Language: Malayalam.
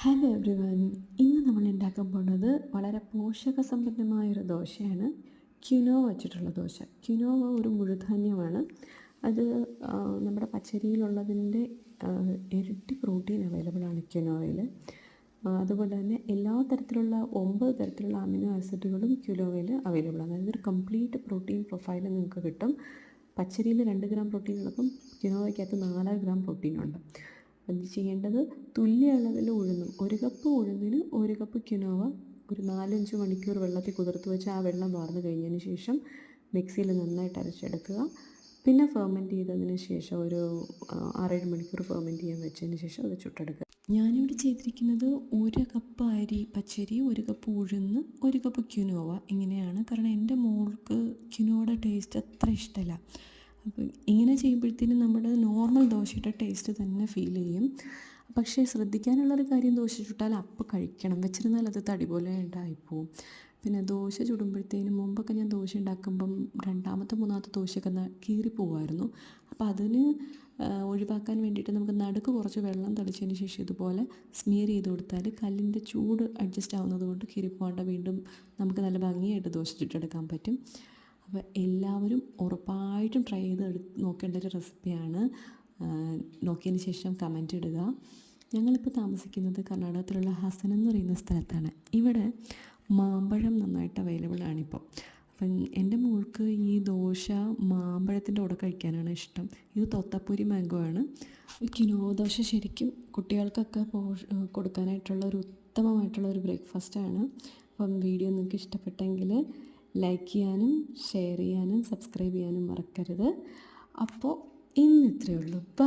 Hello everyone. ഇന്ന് നമ്മൾ ഉണ്ടാക്കാൻ പോകുന്നത് വളരെ പോഷകസമ്പന്നമായൊരു ദോശയാണ്. ക്വിനോവ വെച്ചിട്ടുള്ള ദോശ. ക്വിനോവ ഒരു മുഴുധാന്യമാണ്. അത് നമ്മുടെ പച്ചരിയിലുള്ളതിൻ്റെ ഇരട്ടി പ്രോട്ടീൻ അവൈലബിളാണ് ക്വിനോവയിൽ. അതുപോലെ തന്നെ എല്ലാ തരത്തിലുള്ള 9 തരത്തിലുള്ള അമിനോ ആസിഡുകളും ക്വിനോവയിൽ അവൈലബിളാണ്. അതായത് ഒരു കംപ്ലീറ്റ് പ്രോട്ടീൻ പ്രൊഫൈൽ നിങ്ങൾക്ക് കിട്ടും. പച്ചരിയിൽ 2 ഗ്രാം പ്രോട്ടീൻ ഉള്ളപ്പം ക്വിനോവയ്ക്കകത്ത് 4 ഗ്രാം പ്രോട്ടീനുണ്ട്. അത് ചെയ്യേണ്ടത് തുല്യ അളവിൽ ഉഴുന്നും, 1 കപ്പ് ഉഴുന്നിന് 1 കപ്പ് ക്വിനോവ ഒരു 4-5 മണിക്കൂർ വെള്ളത്തിൽ കുതിർത്ത് വെച്ച് ആ വെള്ളം വാർന്നു കഴിഞ്ഞതിന് ശേഷം മിക്സിയിൽ നന്നായിട്ട് അരച്ചെടുക്കുക. പിന്നെ ഫെർമെൻറ്റ് ചെയ്തതിന് ശേഷം ഒരു 6-7 മണിക്കൂർ ഫെർമെൻറ്റ് ചെയ്യാൻ വെച്ചതിന് ശേഷം അത് ചുട്ടെടുക്കുക. ഞാനിവിടെ ചെയ്തിരിക്കുന്നത് 1 കപ്പ് അരി പച്ചരി, 1 കപ്പ് ഉഴുന്ന്, 1 കപ്പ് ക്വിനോവ ഇങ്ങനെയാണ്. കാരണം എൻ്റെ മോൾക്ക് ക്വിനോവയുടെ ടേസ്റ്റ് അത്ര ഇഷ്ടമല്ല. അപ്പം ഇങ്ങനെ ചെയ്യുമ്പോഴത്തേനും നമ്മുടെ നോർമൽ ദോശയുടെ ടേസ്റ്റ് തന്നെ ഫീൽ ചെയ്യും. പക്ഷേ ശ്രദ്ധിക്കാനുള്ളൊരു കാര്യം, ദോശ ചുട്ടാൽ അപ്പം കഴിക്കണം, വെച്ചിരുന്നാൽ അത് തടി പോലെ ഉണ്ടായിപ്പോവും. പിന്നെ ദോശ ചുടുമ്പോഴത്തേനും മുമ്പൊക്കെ ഞാൻ ദോശ ഉണ്ടാക്കുമ്പം 2-ാമത്തെ 3-ാമത്തെ ദോശയൊക്കെ കീറിപ്പോവായിരുന്നു. അപ്പോൾ അതിന് ഒഴിവാക്കാൻ വേണ്ടിയിട്ട് നമുക്ക് നടുക്ക് കുറച്ച് വെള്ളം തളിച്ചതിന് ശേഷം ഇതുപോലെ സ്മിയർ ചെയ്ത് കൊടുത്താൽ കല്ലിൻ്റെ ചൂട് അഡ്ജസ്റ്റ് ആവുന്നത് കൊണ്ട് കീറിപ്പോകാണ്ട് വീണ്ടും നമുക്ക് നല്ല ഭംഗിയായിട്ട് ദോശ ചുട്ടെടുക്കാൻ പറ്റും. അപ്പോൾ എല്ലാവരും ഉറപ്പായിട്ടും ട്രൈ ചെയ്ത് നോക്കേണ്ട ഒരു റെസിപ്പിയാണ്. നോക്കിയതിന് ശേഷം കമൻ്റ് ഇടുക. ഞങ്ങളിപ്പോൾ താമസിക്കുന്നത് കർണാടകത്തിലുള്ള ഹസൻ എന്ന് പറയുന്ന സ്ഥലത്താണ്. ഇവിടെ മാമ്പഴം നന്നായിട്ട് അവൈലബിൾ ആണിപ്പോൾ. അപ്പം എൻ്റെ മോൾക്ക് ഈ ദോശ മാമ്പഴത്തിൻ്റെ കൂടെ കഴിക്കാനാണ് ഇഷ്ടം. ഇത് തൊത്തപ്പൂരി മാംഗോ ആണ്. ക്വിനോവ ദോശ ശരിക്കും കുട്ടികൾക്കൊക്കെ കൊടുക്കാനായിട്ടുള്ള ഒരു ഉത്തമമായിട്ടുള്ള ഒരു ബ്രേക്ക്ഫാസ്റ്റാണ്. അപ്പം വീഡിയോ നിങ്ങൾക്ക് ഇഷ്ടപ്പെട്ടെങ്കിൽ ലൈക്ക് ചെയ്യാനും ഷെയർ ചെയ്യാനും സബ്സ്ക്രൈബ് ചെയ്യാനും മറക്കരുത്. അപ്പോൾ ഇന്ന് ഇത്രയേ ഉള്ളൂ. ബൈ.